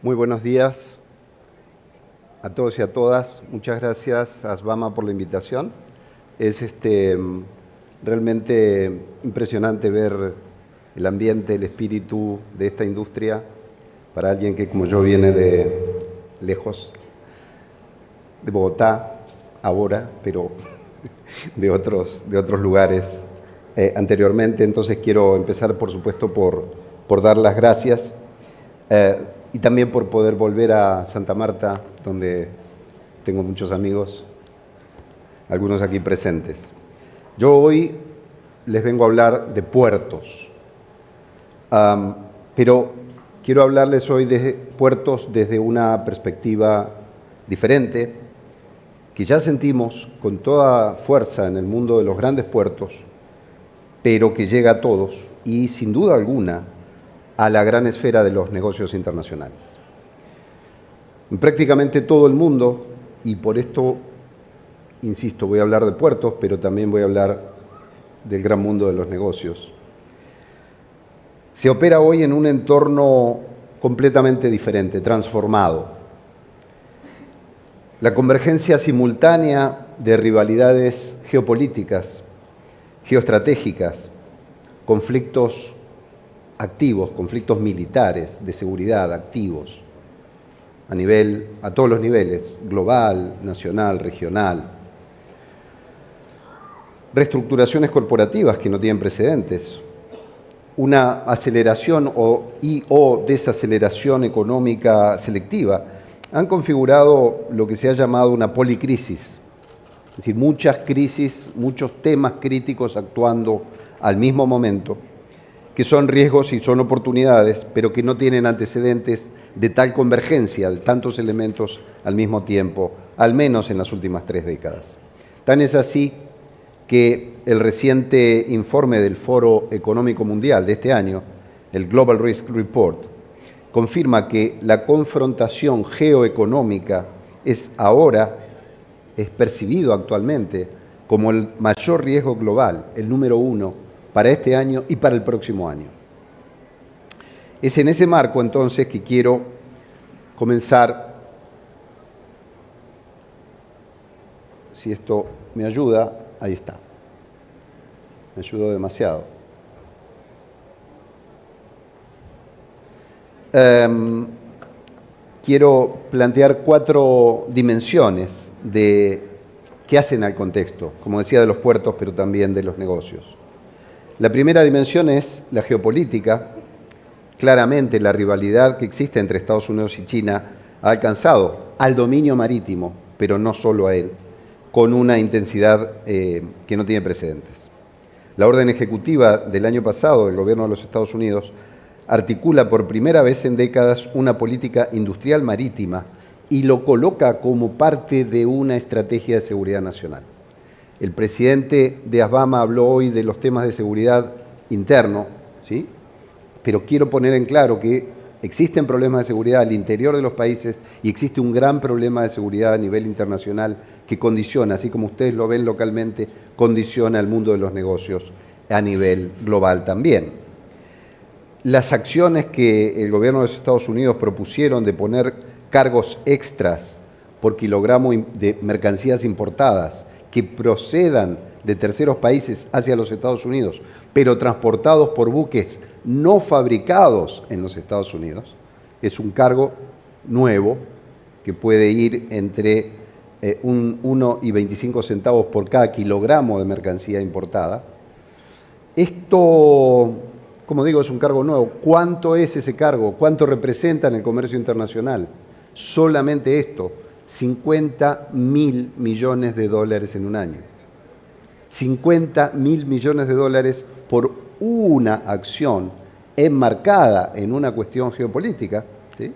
Muy buenos días a todos y a todas. Muchas gracias a Asbama por la invitación. Es realmente impresionante ver el ambiente, el espíritu de esta industria para alguien que como yo viene de lejos, de Bogotá ahora, pero de otros lugares anteriormente. Entonces quiero empezar, por supuesto, por dar las gracias y también por poder volver a Santa Marta, donde tengo muchos amigos, algunos aquí presentes. Yo hoy les vengo a hablar de puertos, pero quiero hablarles hoy de puertos desde una perspectiva diferente, que ya sentimos con toda fuerza en el mundo de los grandes puertos, pero que llega a todos y sin duda alguna a la gran esfera de los negocios internacionales. En prácticamente todo el mundo, y por esto, insisto, voy a hablar de puertos, pero también voy a hablar del gran mundo de los negocios. Se opera hoy en un entorno completamente diferente, transformado. La convergencia simultánea de rivalidades geopolíticas, geoestratégicas, conflictos activos, conflictos militares, de seguridad activos, a todos los niveles, global, nacional, regional. Reestructuraciones corporativas que no tienen precedentes, una aceleración o desaceleración económica selectiva, han configurado lo que se ha llamado una policrisis, es decir, muchas crisis, muchos temas críticos actuando al mismo momento, que son riesgos y son oportunidades, pero que no tienen antecedentes de tal convergencia, de tantos elementos al mismo tiempo, al menos en las últimas 3 décadas. Tan es así que el reciente informe del Foro Económico Mundial de este año, el Global Risk Report, confirma que la confrontación geoeconómica es percibido actualmente como el mayor riesgo global, el número 1, para este año y para el próximo año. Es en ese marco, entonces, que quiero comenzar, si esto me ayuda, ahí está, me ayudó demasiado. Quiero plantear 4 dimensiones que hacen al contexto, como decía, de los puertos, pero también de los negocios. La primera dimensión es la geopolítica. Claramente la rivalidad que existe entre Estados Unidos y China ha alcanzado al dominio marítimo, pero no solo a él, con una intensidad que no tiene precedentes. La orden ejecutiva del año pasado del gobierno de los Estados Unidos articula por primera vez en décadas una política industrial marítima y lo coloca como parte de una estrategia de seguridad nacional. El presidente de Asbama habló hoy de los temas de seguridad interno, ¿sí? Pero quiero poner en claro que existen problemas de seguridad al interior de los países y existe un gran problema de seguridad a nivel internacional que condiciona, así como ustedes lo ven localmente, condiciona el mundo de los negocios a nivel global también. Las acciones que el gobierno de los Estados Unidos propusieron de poner cargos extras por kilogramo de mercancías importadas que procedan de terceros países hacia los Estados Unidos, pero transportados por buques no fabricados en los Estados Unidos, es un cargo nuevo que puede ir entre 1 y 25 centavos por cada kilogramo de mercancía importada. Esto, como digo, es un cargo nuevo. ¿Cuánto es ese cargo? ¿Cuánto representa en el comercio internacional? Solamente esto, 50.000 millones de dólares en un año. 50.000 millones de dólares por una acción enmarcada en una cuestión geopolítica, ¿sí?,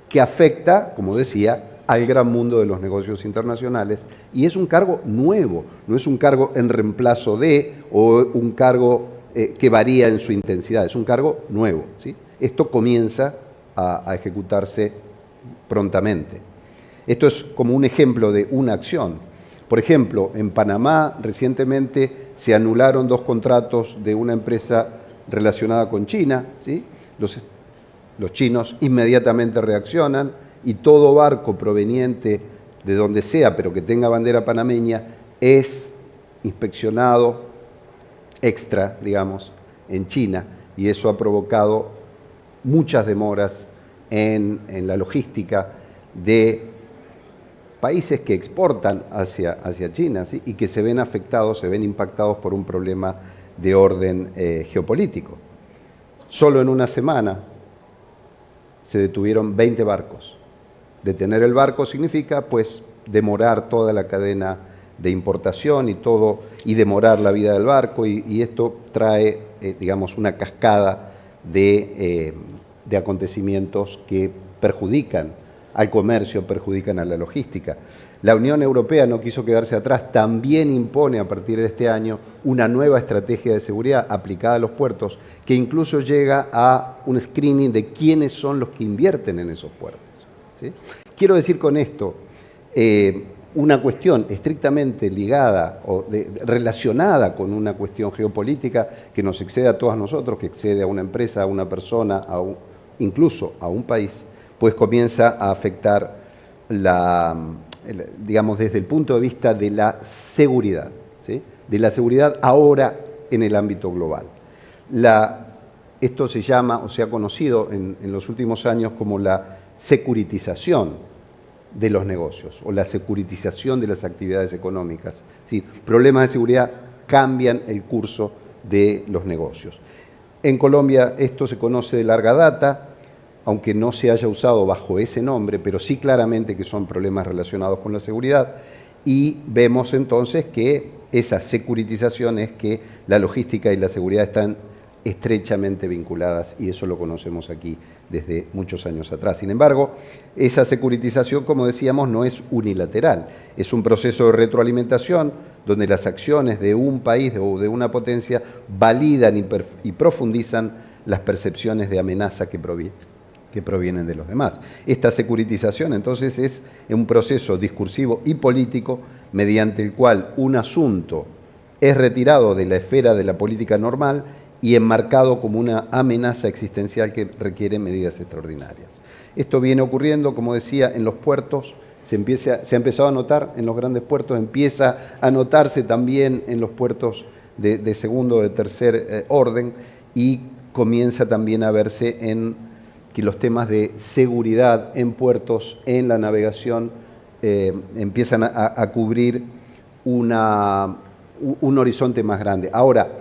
que afecta, como decía, al gran mundo de los negocios internacionales, y es un cargo nuevo, no es un cargo en reemplazo de o un cargo que varía en su intensidad, es un cargo nuevo, ¿sí? Esto comienza a ejecutarse prontamente. Esto es como un ejemplo de una acción. Por ejemplo, en Panamá recientemente se anularon 2 contratos de una empresa relacionada con China, ¿sí? Los chinos inmediatamente reaccionan y todo barco proveniente de donde sea, pero que tenga bandera panameña, es inspeccionado extra, digamos, en China, y eso ha provocado muchas demoras en la logística de países que exportan hacia China, ¿sí? Y que se ven afectados, se ven impactados por un problema de orden geopolítico. Solo en una semana se detuvieron 20 barcos. Detener el barco significa, pues, demorar toda la cadena de importación y demorar la vida del barco, y esto trae, digamos, una cascada de acontecimientos que perjudican al comercio, perjudican a la logística. La Unión Europea no quiso quedarse atrás, también impone a partir de este año una nueva estrategia de seguridad aplicada a los puertos, que incluso llega a un screening de quiénes son los que invierten en esos puertos, ¿sí? Quiero decir con esto, una cuestión estrictamente ligada o relacionada con una cuestión geopolítica que nos excede a todos nosotros, que excede a una empresa, a una persona, incluso a un país, pues comienza a afectar digamos, desde el punto de vista de la seguridad, ¿sí? De la seguridad ahora en el ámbito global. Esto se llama, o se ha conocido en los últimos años como la securitización de los negocios o la securitización de las actividades económicas. ¿Sí? Problemas de seguridad cambian el curso de los negocios. En Colombia esto se conoce de larga data, aunque no se haya usado bajo ese nombre, pero sí claramente que son problemas relacionados con la seguridad, y vemos entonces que esa securitización es que la logística y la seguridad están estrechamente vinculadas, y eso lo conocemos aquí desde muchos años atrás. Sin embargo, esa securitización, como decíamos, no es unilateral, es un proceso de retroalimentación donde las acciones de un país o de una potencia validan y profundizan las percepciones de amenaza que provienen de los demás. Esta securitización, entonces, es un proceso discursivo y político mediante el cual un asunto es retirado de la esfera de la política normal y enmarcado como una amenaza existencial que requiere medidas extraordinarias. Esto viene ocurriendo, como decía, en los puertos, se ha empezado a notar en los grandes puertos, empieza a notarse también en los puertos de segundo o de tercer orden, y comienza también a verse en que los temas de seguridad en puertos, en la navegación, empiezan a cubrir un horizonte más grande. Ahora,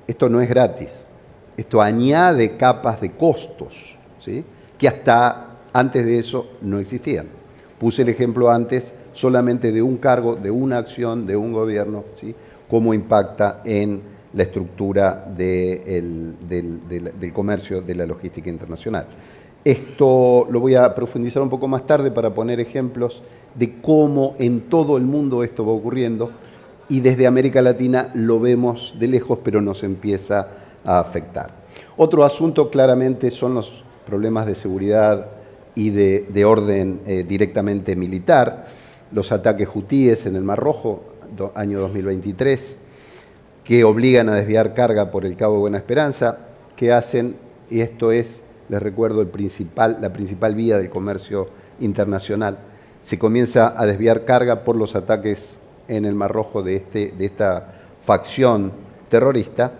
esto no es gratis, esto añade capas de costos, ¿sí? Que hasta antes de eso no existían. Puse el ejemplo antes solamente de un cargo, de una acción, de un gobierno, ¿sí? Cómo impacta en la estructura del comercio, de la logística internacional. Esto lo voy a profundizar un poco más tarde para poner ejemplos de cómo en todo el mundo esto va ocurriendo, y desde América Latina lo vemos de lejos, pero nos empieza a afectar. Otro asunto claramente son los problemas de seguridad y de orden directamente militar, los ataques hutíes en el Mar Rojo, año 2023, que obligan a desviar carga por el Cabo de Buena Esperanza, que hacen, y esto es, les recuerdo, la principal vía del comercio internacional, se comienza a desviar carga por los ataques en el Mar Rojo de esta facción terrorista,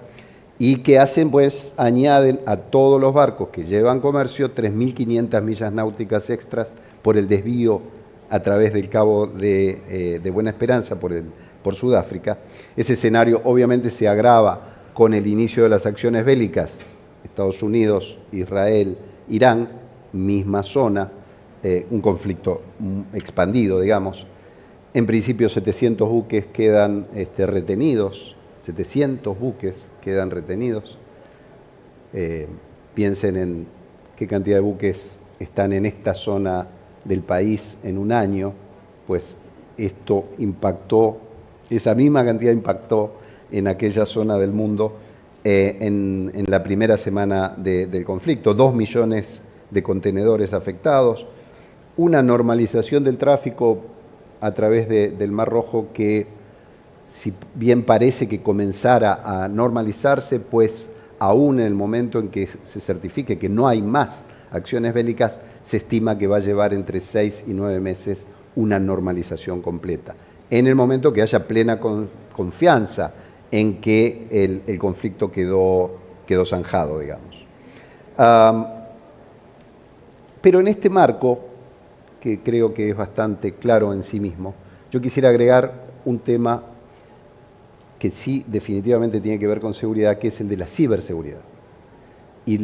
y que hacen, pues, añaden a todos los barcos que llevan comercio 3.500 millas náuticas extras por el desvío a través del Cabo de Buena Esperanza por Sudáfrica. Ese escenario obviamente se agrava con el inicio de las acciones bélicas, Estados Unidos, Israel, Irán, misma zona, un conflicto expandido, digamos. En principio 700 buques quedan retenidos, 700 buques quedan retenidos. Piensen en qué cantidad de buques están en esta zona del país en un año, pues esto impactó, esa misma cantidad impactó en aquella zona del mundo en la primera semana del conflicto. 2 millones de contenedores afectados, una normalización del tráfico a través del Mar Rojo que, si bien parece que comenzara a normalizarse, pues aún en el momento en que se certifique que no hay más acciones bélicas, se estima que va a llevar entre 6 y 9 meses una normalización completa. En el momento que haya plena confianza en que el conflicto quedó zanjado, digamos. Pero en este marco, que creo que es bastante claro en sí mismo, yo quisiera agregar un tema que sí definitivamente tiene que ver con seguridad, que es el de la ciberseguridad. Y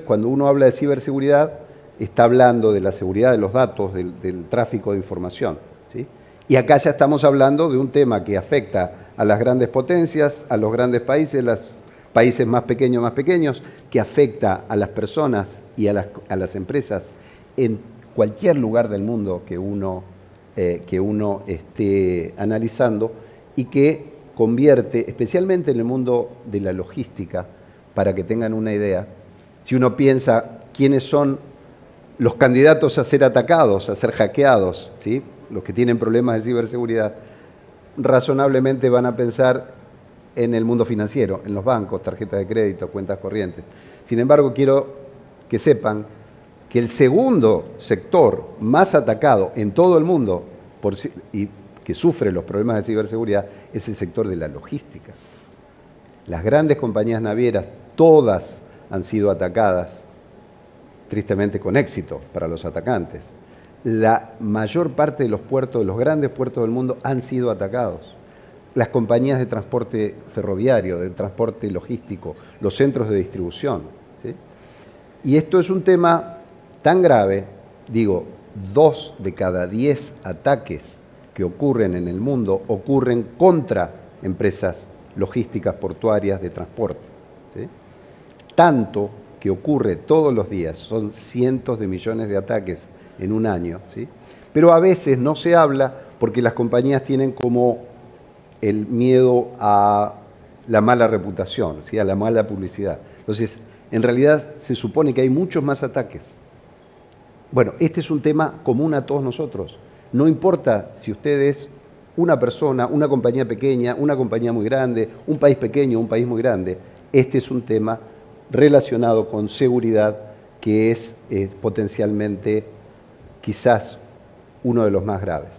cuando uno habla de ciberseguridad, está hablando de la seguridad de los datos, del tráfico de información, ¿sí? Y acá ya estamos hablando de un tema que afecta a las grandes potencias, a los grandes países, los países más pequeños, que afecta a las personas y a las empresas en cualquier lugar del mundo que uno esté analizando, y que convierte, especialmente en el mundo de la logística, para que tengan una idea, si uno piensa quiénes son los candidatos a ser atacados, a ser hackeados, ¿sí? Los que tienen problemas de ciberseguridad, razonablemente van a pensar en el mundo financiero, en los bancos, tarjetas de crédito, cuentas corrientes. Sin embargo, quiero que sepan que el segundo sector más atacado en todo el mundo y que sufre los problemas de ciberseguridad es el sector de la logística. Las grandes compañías navieras, todas han sido atacadas, tristemente con éxito para los atacantes. La mayor parte de los puertos, de los grandes puertos del mundo, han sido atacados. Las compañías de transporte ferroviario, de transporte logístico, los centros de distribución, ¿sí? Y esto es un tema tan grave, digo, 2 de cada 10 ataques que ocurren en el mundo ocurren contra empresas logísticas portuarias de transporte, ¿sí? Tanto que ocurre todos los días, son cientos de millones de ataques en un año, ¿sí? Pero a veces no se habla porque las compañías tienen como el miedo a la mala reputación, ¿sí? A la mala publicidad. Entonces, en realidad se supone que hay muchos más ataques. Bueno, este es un tema común a todos nosotros. No importa si usted es una persona, una compañía pequeña, una compañía muy grande, un país pequeño, un país muy grande, este es un tema relacionado con seguridad que es potencialmente quizás uno de los más graves.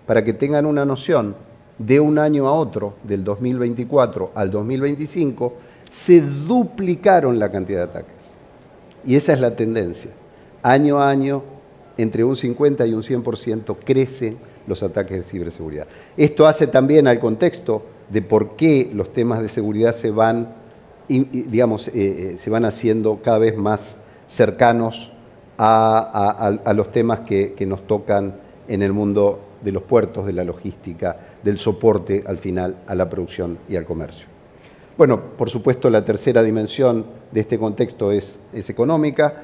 Para que tengan una noción, de un año a otro, del 2024 al 2025, se duplicaron la cantidad de ataques. Y esa es la tendencia. Año a año, entre un 50 y un 100% crecen los ataques de ciberseguridad. Esto hace también al contexto de por qué los temas de seguridad se van haciendo cada vez más cercanos a los temas que nos tocan en el mundo de los puertos, de la logística, del soporte al final a la producción y al comercio. Bueno, por supuesto, la tercera dimensión de este contexto es económica.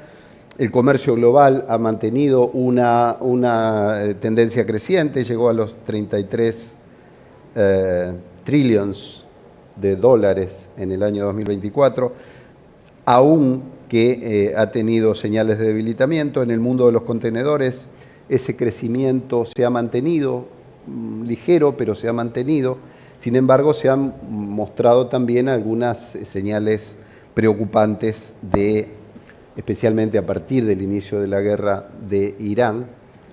El comercio global ha mantenido una tendencia creciente, llegó a los 33 trillions de dólares en el año 2024, aún que ha tenido señales de debilitamiento. En el mundo de los contenedores, ese crecimiento se ha mantenido, ligero, pero se ha mantenido. Sin embargo, se han mostrado también algunas señales preocupantes especialmente a partir del inicio de la guerra de Irán,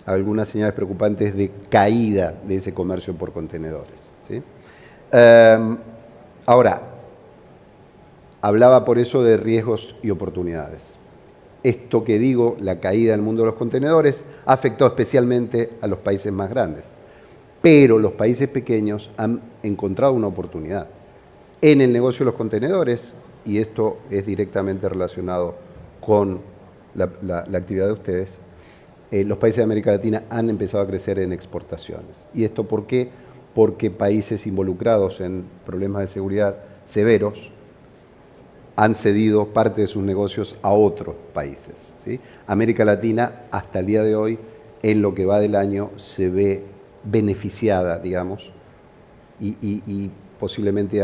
algunas señales preocupantes de caída de ese comercio por contenedores, ¿sí? Ahora, hablaba por eso de riesgos y oportunidades. Esto que digo, la caída del mundo de los contenedores, afectó especialmente a los países más grandes. Pero los países pequeños han encontrado una oportunidad en el negocio de los contenedores, y esto es directamente relacionado con la actividad de ustedes. Los países de América Latina han empezado a crecer en exportaciones. ¿Y esto por qué? Porque países involucrados en problemas de seguridad severos han cedido parte de sus negocios a otros países, ¿sí? América Latina, hasta el día de hoy, en lo que va del año, se ve beneficiada, digamos, y posiblemente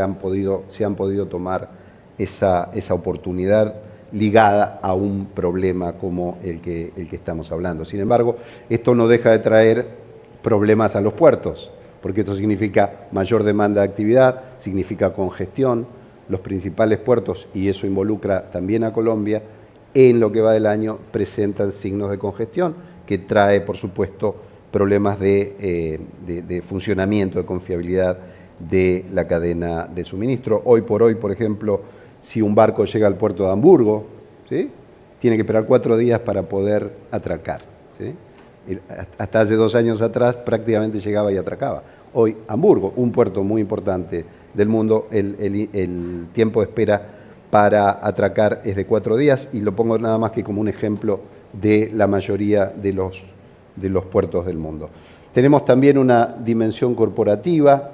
se han podido tomar esa oportunidad ligada a un problema como el que estamos hablando. Sin embargo, esto no deja de traer problemas a los puertos, porque esto significa mayor demanda de actividad, significa congestión. Los principales puertos, y eso involucra también a Colombia, en lo que va del año presentan signos de congestión, que trae, por supuesto, problemas de funcionamiento, de confiabilidad de la cadena de suministro. Hoy por hoy, por ejemplo, si un barco llega al puerto de Hamburgo, ¿sí?, tiene que esperar 4 días para poder atracar, ¿sí? Hasta hace 2 años atrás prácticamente llegaba y atracaba. Hoy Hamburgo, un puerto muy importante del mundo, el tiempo de espera para atracar es de 4 días, y lo pongo nada más que como un ejemplo de la mayoría de los puertos del mundo. Tenemos también una dimensión corporativa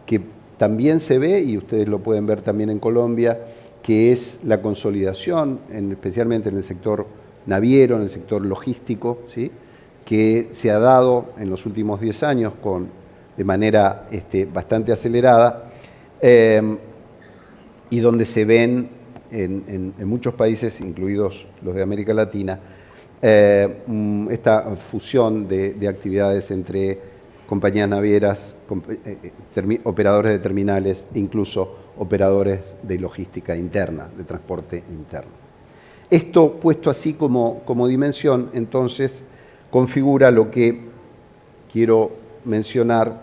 que también se ve, y ustedes lo pueden ver también en Colombia, que es la consolidación, especialmente en el sector naviero, en el sector logístico, ¿sí?, que se ha dado en los últimos 10 años de manera bastante acelerada, y donde se ven en muchos países, incluidos los de América Latina, esta fusión de actividades entre compañías navieras, operadores de terminales, incluso operadores de logística interna, de transporte interno. Esto, puesto así como dimensión, entonces, configura lo que quiero mencionar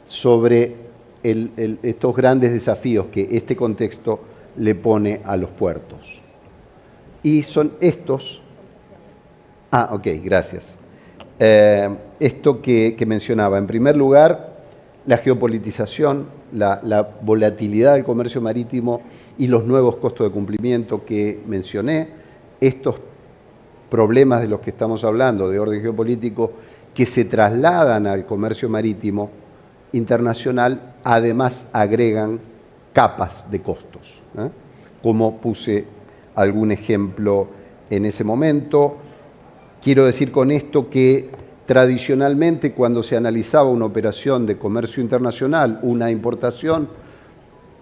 sobre estos grandes desafíos que este contexto le pone a los puertos. Y son estos... ok, gracias. Esto que mencionaba, en primer lugar, la geopolitización, la volatilidad del comercio marítimo y los nuevos costos de cumplimiento que mencioné, estos problemas de los que estamos hablando, de orden geopolítico, que se trasladan al comercio marítimo internacional, además agregan capas de costos, como puse algún ejemplo en ese momento. Quiero decir con esto que tradicionalmente, cuando se analizaba una operación de comercio internacional, una importación,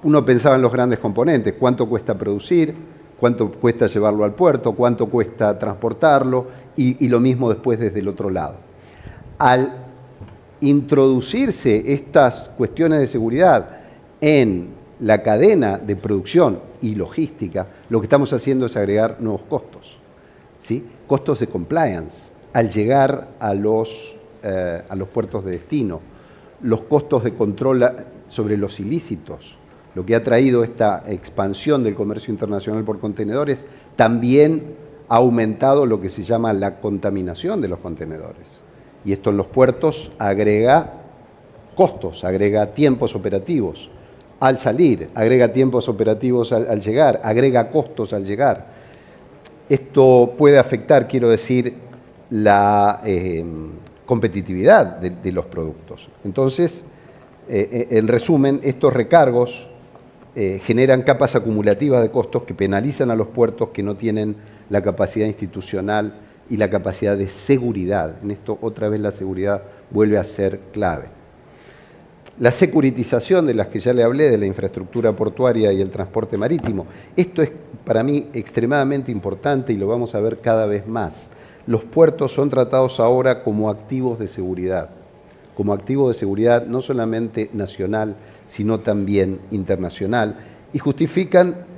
uno pensaba en los grandes componentes: cuánto cuesta producir, cuánto cuesta llevarlo al puerto, cuánto cuesta transportarlo, y lo mismo después desde el otro lado. Al introducirse estas cuestiones de seguridad en la cadena de producción y logística, lo que estamos haciendo es agregar nuevos costos, ¿sí? Costos de compliance al llegar a los puertos de destino, los costos de control sobre los ilícitos. Lo que ha traído esta expansión del comercio internacional por contenedores también ha aumentado lo que se llama la contaminación de los contenedores. Y esto en los puertos agrega costos, agrega tiempos operativos al salir, agrega tiempos operativos al llegar, agrega costos al llegar. Esto puede afectar, quiero decir, la competitividad de los productos. Entonces, en resumen, estos recargos generan capas acumulativas de costos que penalizan a los puertos que no tienen la capacidad institucional y la capacidad de seguridad. En esto, otra vez, la seguridad vuelve a ser clave. La securitización de las que ya le hablé, de la infraestructura portuaria y el transporte marítimo. Esto es para mí extremadamente importante y lo vamos a ver cada vez más. Los puertos son tratados ahora como activos de seguridad no solamente nacional, sino también internacional, y justifican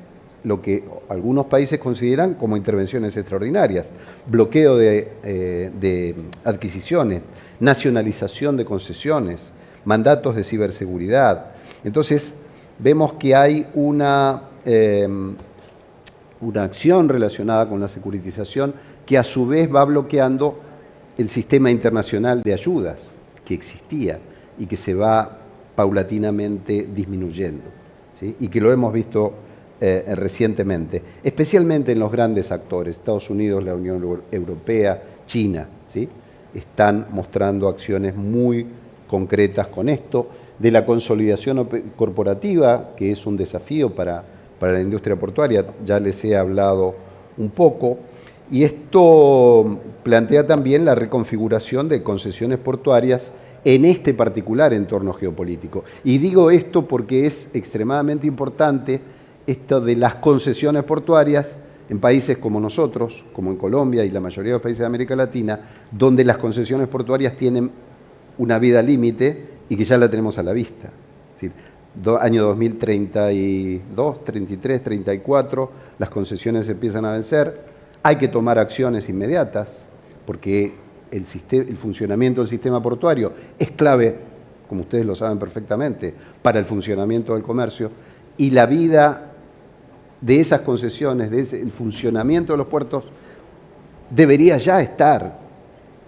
lo que algunos países consideran como intervenciones extraordinarias: bloqueo de adquisiciones, nacionalización de concesiones, mandatos de ciberseguridad. Entonces, vemos que hay una acción relacionada con la securitización que a su vez va bloqueando el sistema internacional de ayudas que existía y que se va paulatinamente disminuyendo, ¿sí? Y que lo hemos visto recientemente, especialmente en los grandes actores: Estados Unidos, la Unión Europea, China, ¿sí? Están mostrando acciones muy concretas con esto, de la consolidación corporativa, que es un desafío para la industria portuaria, ya les he hablado un poco, y esto plantea también la reconfiguración de concesiones portuarias en este particular entorno geopolítico. Y digo esto porque es extremadamente importante esto de las concesiones portuarias en países como nosotros, como en Colombia y la mayoría de los países de América Latina, donde las concesiones portuarias tienen una vida límite y que ya la tenemos a la vista. Es decir, año 2032, 33, 34, las concesiones empiezan a vencer, hay que tomar acciones inmediatas, porque el funcionamiento del sistema portuario es clave, como ustedes lo saben perfectamente, para el funcionamiento del comercio, y la vida de esas concesiones, el funcionamiento de los puertos, debería ya estar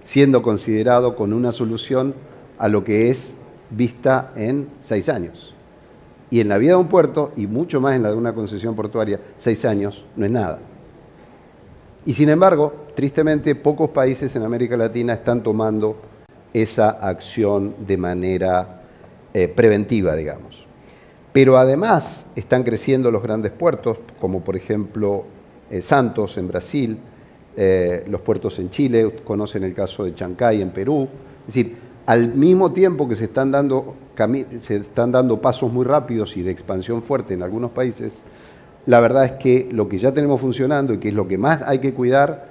siendo considerado con una solución a lo que es vista en 6 años. Y en la vida de un puerto, y mucho más en la de una concesión portuaria, 6 años no es nada. Y sin embargo, tristemente, pocos países en América Latina están tomando esa acción de manera preventiva, digamos. Pero además están creciendo los grandes puertos, como por ejemplo Santos en Brasil, los puertos en Chile, conocen el caso de Chancay en Perú. Es decir, al mismo tiempo que se están dando pasos muy rápidos y de expansión fuerte en algunos países, la verdad es que lo que ya tenemos funcionando y que es lo que más hay que cuidar,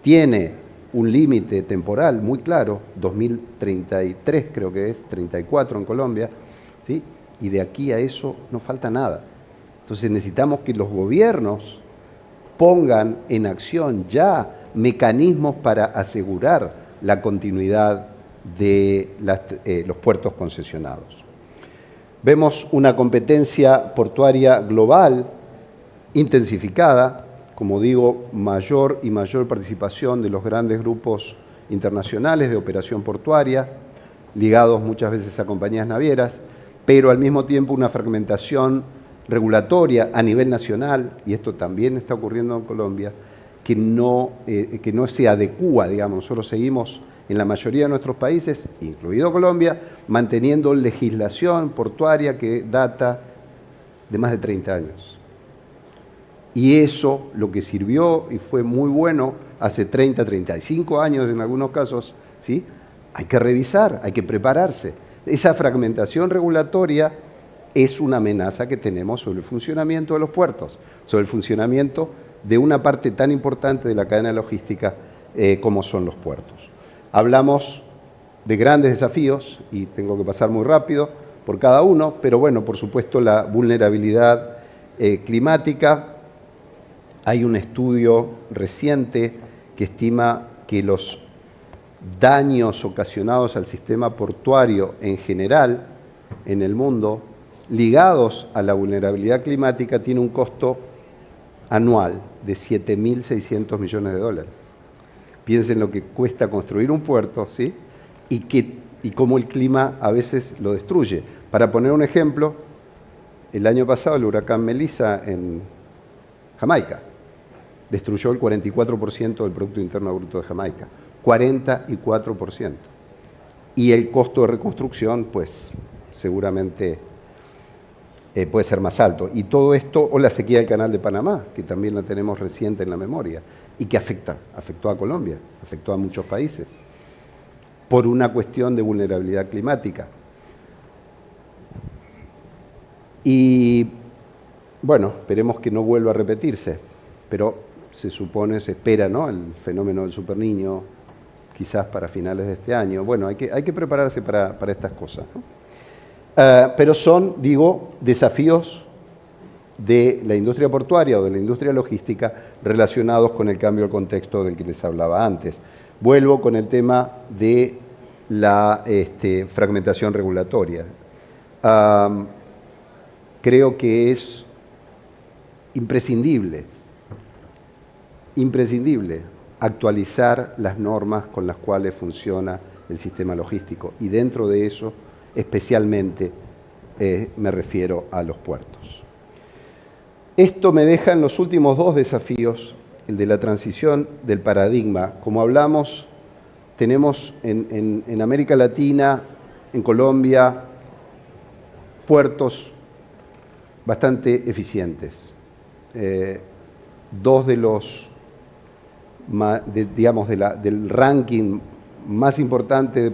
tiene un límite temporal muy claro, 2033 creo que es, 34 en Colombia, ¿sí? Y de aquí a eso no falta nada. Entonces necesitamos que los gobiernos pongan en acción ya mecanismos para asegurar la continuidad de los puertos concesionados. Vemos una competencia portuaria global intensificada, como digo, mayor y mayor participación de los grandes grupos internacionales de operación portuaria, ligados muchas veces a compañías navieras, pero al mismo tiempo una fragmentación regulatoria a nivel nacional, y esto también está ocurriendo en Colombia, que no se adecúa, digamos. Nosotros seguimos en la mayoría de nuestros países, incluido Colombia, manteniendo legislación portuaria que data de más de 30 años. Y eso, lo que sirvió y fue muy bueno hace 30, 35 años en algunos casos, ¿sí? Hay que revisar, hay que prepararse. Esa fragmentación regulatoria es una amenaza que tenemos sobre el funcionamiento de los puertos, sobre el funcionamiento de una parte tan importante de la cadena logística como son los puertos. Hablamos de grandes desafíos y tengo que pasar muy rápido por cada uno, pero bueno, por supuesto la vulnerabilidad climática. Hay un estudio reciente que estima que los daños ocasionados al sistema portuario en general en el mundo, ligados a la vulnerabilidad climática, tiene un costo anual de 7.600 millones de dólares. Piensen lo que cuesta construir un puerto, ¿sí? Y cómo el clima a veces lo destruye. Para poner un ejemplo, el año pasado el huracán Melissa en Jamaica destruyó el 44% del Producto Interno Bruto de Jamaica. 44%. Y el costo de reconstrucción, pues, seguramente puede ser más alto. Y todo esto, o la sequía del Canal de Panamá, que también la tenemos reciente en la memoria, y que afectó a Colombia, afectó a muchos países, por una cuestión de vulnerabilidad climática. Y, bueno, esperemos que no vuelva a repetirse, pero se espera, ¿no?, el fenómeno del superniño, quizás para finales de este año. Bueno, hay que prepararse para estas cosas, ¿no? Pero son, digo, desafíos de la industria portuaria o de la industria logística relacionados con el cambio de contexto del que les hablaba antes. Vuelvo con el tema de la fragmentación regulatoria. Creo que es imprescindible actualizar las normas con las cuales funciona el sistema logístico, y dentro de eso especialmente me refiero a los puertos. Esto me deja en los últimos dos desafíos, el de la transición del paradigma. Como hablamos, tenemos en América Latina, en Colombia, puertos bastante eficientes. Dos de los, del ranking más importante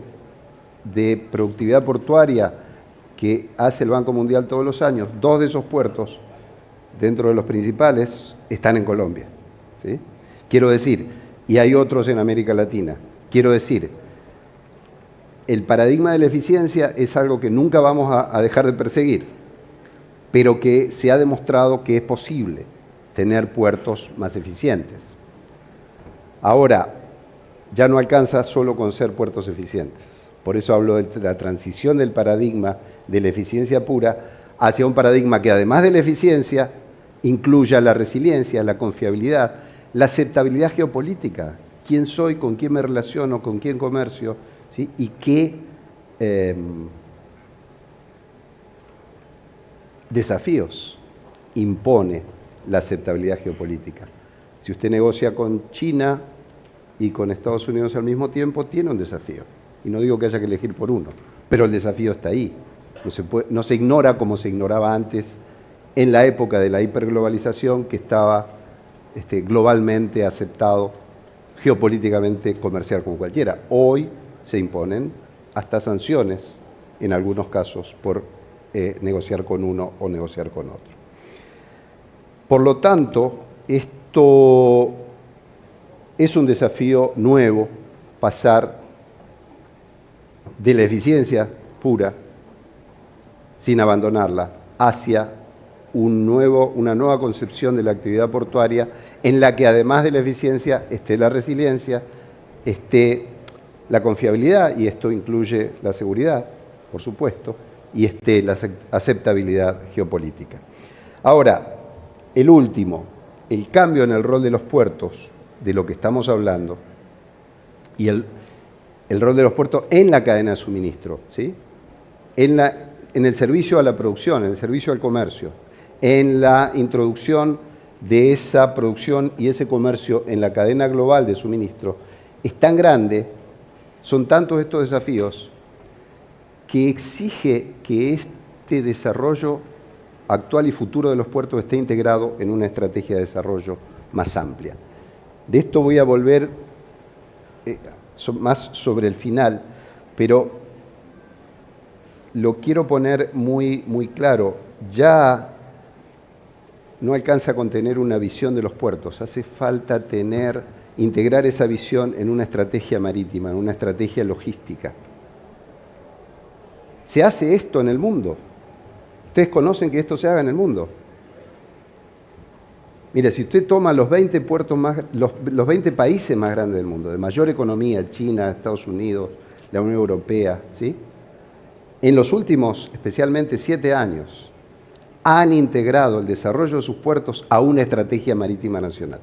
de productividad portuaria que hace el Banco Mundial todos los años, dos de esos puertos, dentro de los principales, están en Colombia, ¿sí? Quiero decir, y hay otros en América Latina, quiero decir, el paradigma de la eficiencia es algo que nunca vamos a dejar de perseguir. pero que se ha demostrado que es posible tener puertos más eficientes. Ahora, ya no alcanza solo con ser puertos eficientes. Por eso hablo de la transición del paradigma de la eficiencia pura hacia un paradigma que, además de la eficiencia, incluya la resiliencia, la confiabilidad, la aceptabilidad geopolítica. ¿Quién soy? ¿Con quién me relaciono? ¿Con quién comercio? ¿Sí? Y qué desafíos impone la aceptabilidad geopolítica. Si usted negocia con China y con Estados Unidos al mismo tiempo, tiene un desafío. Y no digo que haya que elegir por uno, pero el desafío está ahí. No se ignora como se ignoraba antes en la época de la hiperglobalización, que estaba globalmente aceptado geopolíticamente comerciar con cualquiera. Hoy se imponen hasta sanciones, en algunos casos, por negociar con uno o negociar con otro. Por lo tanto, esto es un desafío nuevo, pasar de la eficiencia pura, sin abandonarla, hacia una nueva concepción de la actividad portuaria en la que, además de la eficiencia, esté la resiliencia, esté la confiabilidad, y esto incluye la seguridad, por supuesto, y esté la aceptabilidad geopolítica. Ahora, el último, el cambio en el rol de los puertos, de lo que estamos hablando, y el rol de los puertos en la cadena de suministro, ¿sí? En el servicio a la producción, en el servicio al comercio, en la introducción de esa producción y ese comercio en la cadena global de suministro, es tan grande, son tantos estos desafíos, que exige que este desarrollo actual y futuro de los puertos esté integrado en una estrategia de desarrollo más amplia. De esto voy a volver más sobre el final, pero lo quiero poner muy, muy claro. Ya no alcanza con tener una visión de los puertos, hace falta integrar esa visión en una estrategia marítima, en una estrategia logística. ¿Se hace esto en el mundo? ¿Ustedes conocen que esto se haga en el mundo? Mire, si usted toma los 20 países más grandes del mundo, de mayor economía, China, Estados Unidos, la Unión Europea, ¿sí? En los últimos, especialmente 7 años, han integrado el desarrollo de sus puertos a una estrategia marítima nacional.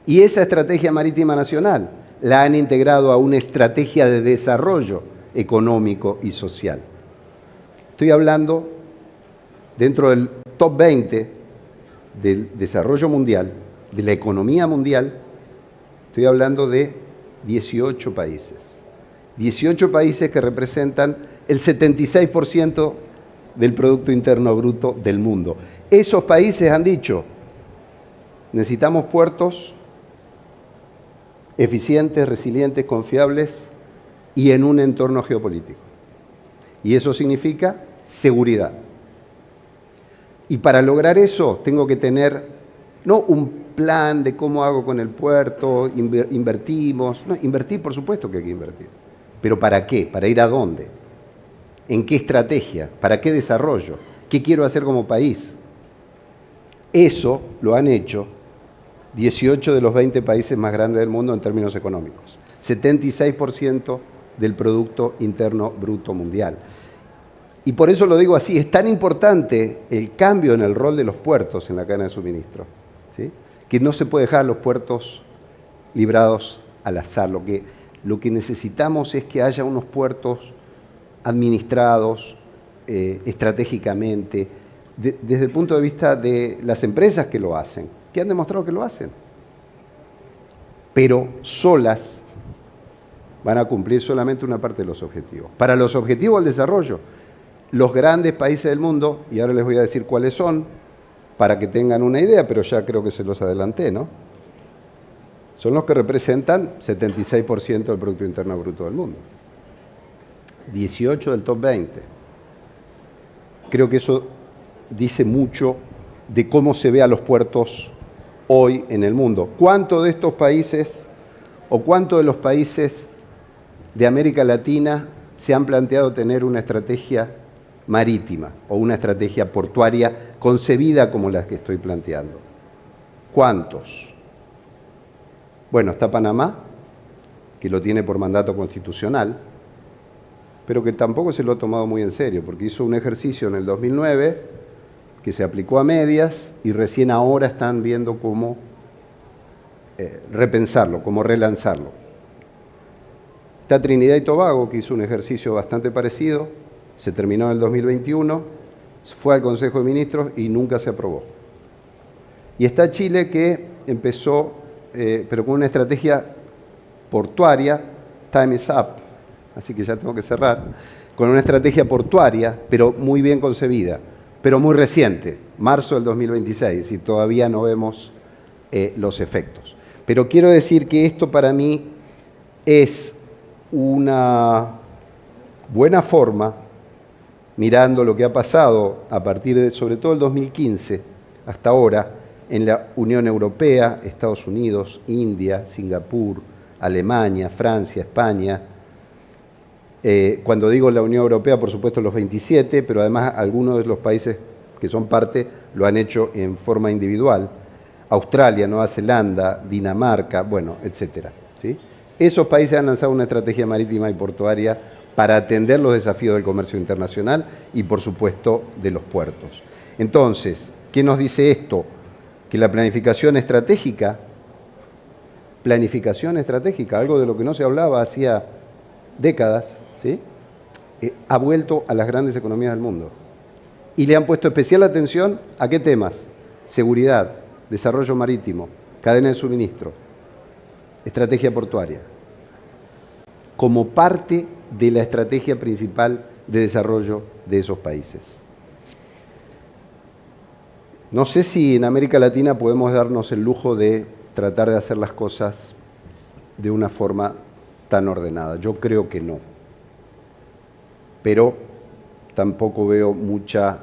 Y esa estrategia marítima nacional la han integrado a una estrategia de desarrollo económico y social. Estoy hablando dentro del top 20 del desarrollo mundial, de la economía mundial, estoy hablando de 18 países. 18 países que representan el 76% del Producto Interno Bruto del mundo. Esos países han dicho, necesitamos puertos eficientes, resilientes, confiables y en un entorno geopolítico. Y eso significa seguridad. Y para lograr eso tengo que tener no un plan de cómo hago con el puerto, invertimos. No, invertir, por supuesto que hay que invertir. ¿Pero para qué? ¿Para ir a dónde? ¿En qué estrategia? ¿Para qué desarrollo? ¿Qué quiero hacer como país? Eso lo han hecho 18 de los 20 países más grandes del mundo en términos económicos. 76% del Producto Interno Bruto Mundial. Y por eso lo digo así, es tan importante el cambio en el rol de los puertos en la cadena de suministro, ¿sí? Que no se puede dejar los puertos librados al azar. Lo que necesitamos es que haya unos puertos administrados estratégicamente, desde el punto de vista de las empresas que lo hacen, que han demostrado que lo hacen. Pero solas van a cumplir solamente una parte de los objetivos. Para los objetivos del desarrollo, los grandes países del mundo, y ahora les voy a decir cuáles son, para que tengan una idea, pero ya creo que se los adelanté, ¿no? Son los que representan 76% del Producto Interno Bruto del mundo. 18 del top 20. Creo que eso dice mucho de cómo se ve a los puertos hoy en el mundo. ¿Cuánto de estos países o cuánto de los países de América Latina se han planteado tener una estrategia marítima o una estrategia portuaria concebida como la que estoy planteando. ¿Cuántos? Bueno, está Panamá, que lo tiene por mandato constitucional, pero que tampoco se lo ha tomado muy en serio, porque hizo un ejercicio en el 2009 que se aplicó a medias y recién ahora están viendo cómo repensarlo, cómo relanzarlo. Está Trinidad y Tobago, que hizo un ejercicio bastante parecido, se terminó en el 2021, fue al Consejo de Ministros y nunca se aprobó. Y está Chile, que empezó, pero con una estrategia portuaria, time is up, así que ya tengo que cerrar, con una estrategia portuaria, pero muy bien concebida, pero muy reciente, marzo del 2026, y todavía no vemos los efectos. Pero quiero decir que esto para mí es una buena forma, mirando lo que ha pasado a partir de, sobre todo el 2015, hasta ahora, en la Unión Europea, Estados Unidos, India, Singapur, Alemania, Francia, España. Cuando digo la Unión Europea, por supuesto los 27, pero además algunos de los países que son parte lo han hecho en forma individual. Australia, Nueva Zelanda, Dinamarca, bueno, etcétera, ¿sí? Esos países han lanzado una estrategia marítima y portuaria para atender los desafíos del comercio internacional y, por supuesto, de los puertos. Entonces, ¿qué nos dice esto? Que la planificación estratégica, algo de lo que no se hablaba hacía décadas, ¿sí? Ha vuelto a las grandes economías del mundo. Y le han puesto especial atención ¿a qué temas? Seguridad, desarrollo marítimo, cadena de suministro, estrategia portuaria, como parte de la estrategia principal de desarrollo de esos países. No sé si en América Latina podemos darnos el lujo de tratar de hacer las cosas de una forma tan ordenada. Yo creo que no. Pero tampoco veo mucha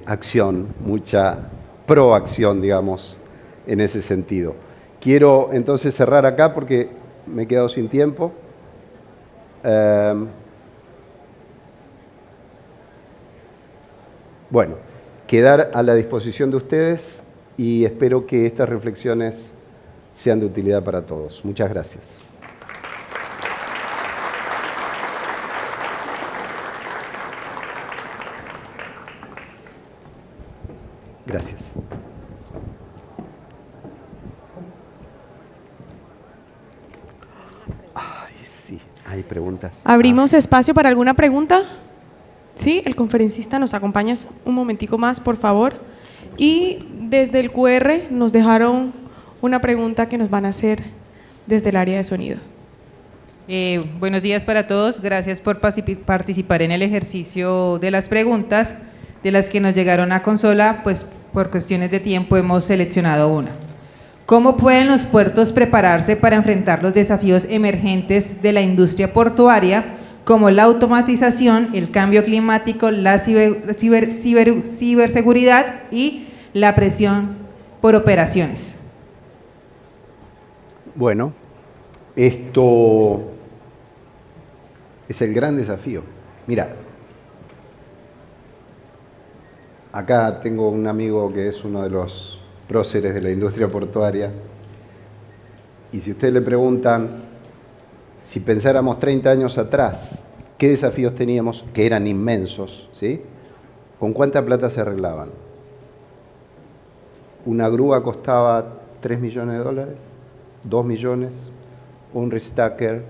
acción, mucha proacción, digamos, en ese sentido. Quiero entonces cerrar acá porque me he quedado sin tiempo. Bueno, quedar a la disposición de ustedes y espero que estas reflexiones sean de utilidad para todos. Muchas gracias. Gracias. Ay, sí, hay preguntas. ¿Abrimos espacio para alguna pregunta? Sí, el conferencista, ¿nos acompañas un momentico más, por favor? Y desde el QR nos dejaron una pregunta que nos van a hacer desde el área de sonido. Buenos días para todos, gracias por participar en el ejercicio de las preguntas. De las que nos llegaron a consola, pues por cuestiones de tiempo hemos seleccionado una. ¿Cómo pueden los puertos prepararse para enfrentar los desafíos emergentes de la industria portuaria, como la automatización, el cambio climático, la ciberseguridad y la presión por operaciones? Bueno, esto es el gran desafío. Mira, acá tengo un amigo que es uno de los próceres de la industria portuaria y si ustedes le preguntan si pensáramos 30 años atrás, ¿qué desafíos teníamos? Que eran inmensos, ¿sí? ¿Con cuánta plata se arreglaban? Una grúa costaba $3 millones, 2 millones, un restacker,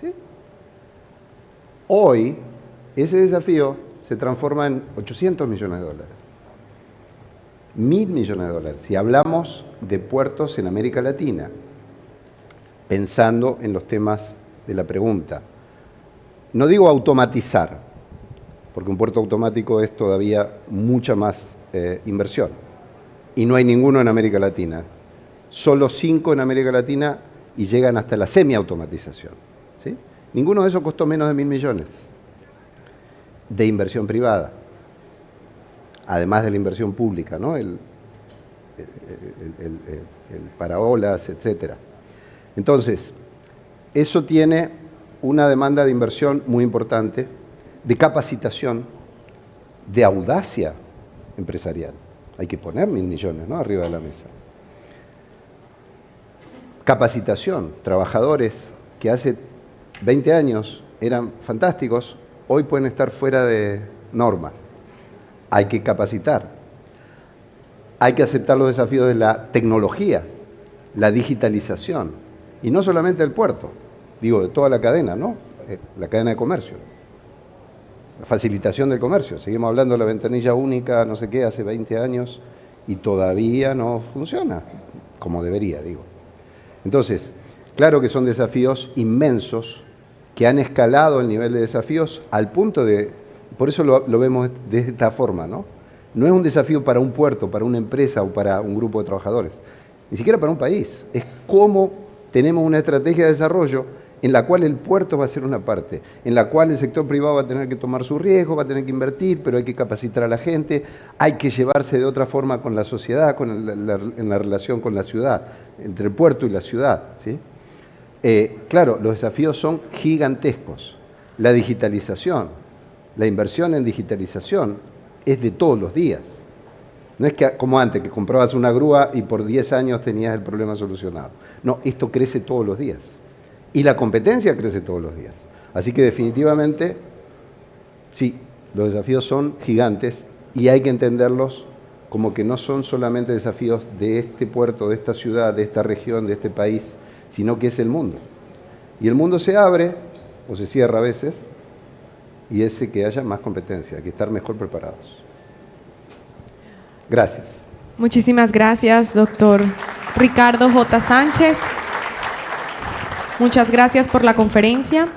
¿sí? Hoy, ese desafío se transforma en $800 millones, $1.000 millones, si hablamos de puertos en América Latina, pensando en los temas de la pregunta. No digo automatizar, porque un puerto automático es todavía mucha más inversión, y no hay ninguno en América Latina. Solo 5 en América Latina y llegan hasta la semiautomatización, ¿sí? Ninguno de esos costó menos de $1.000 millones de inversión privada, además de la inversión pública, ¿no? el paraolas, etcétera. Entonces, eso tiene una demanda de inversión muy importante, de capacitación, de audacia empresarial. Hay que poner 1.000 millones, ¿no?, arriba de la mesa. Capacitación, trabajadores que hace 20 años eran fantásticos, hoy pueden estar fuera de norma. Hay que capacitar. Hay que aceptar los desafíos de la tecnología, la digitalización. Y no solamente del puerto, digo, de toda la cadena, ¿no? La cadena de comercio. La facilitación del comercio. Seguimos hablando de la ventanilla única, no sé qué, hace 20 años, y todavía no funciona como debería, digo. Entonces, claro que son desafíos inmensos que han escalado el nivel de desafíos al punto de, por eso lo vemos de esta forma, ¿no? No es un desafío para un puerto, para una empresa o para un grupo de trabajadores, ni siquiera para un país. Es cómo tenemos una estrategia de desarrollo en la cual el puerto va a ser una parte, en la cual el sector privado va a tener que tomar su riesgo, va a tener que invertir, pero hay que capacitar a la gente, hay que llevarse de otra forma con la sociedad, en la relación con la ciudad, entre el puerto y la ciudad, ¿sí? Claro, los desafíos son gigantescos. La digitalización, la inversión en digitalización es de todos los días. No es que como antes, que comprabas una grúa y por 10 años tenías el problema solucionado. No, esto crece todos los días. Y la competencia crece todos los días. Así que definitivamente, sí, los desafíos son gigantes y hay que entenderlos como que no son solamente desafíos de este puerto, de esta ciudad, de esta región, de este país, sino que es el mundo. Y el mundo se abre o se cierra a veces, y es que haya más competencia, hay que estar mejor preparados. Gracias. Muchísimas gracias, doctor Ricardo J. Sánchez. Muchas gracias por la conferencia.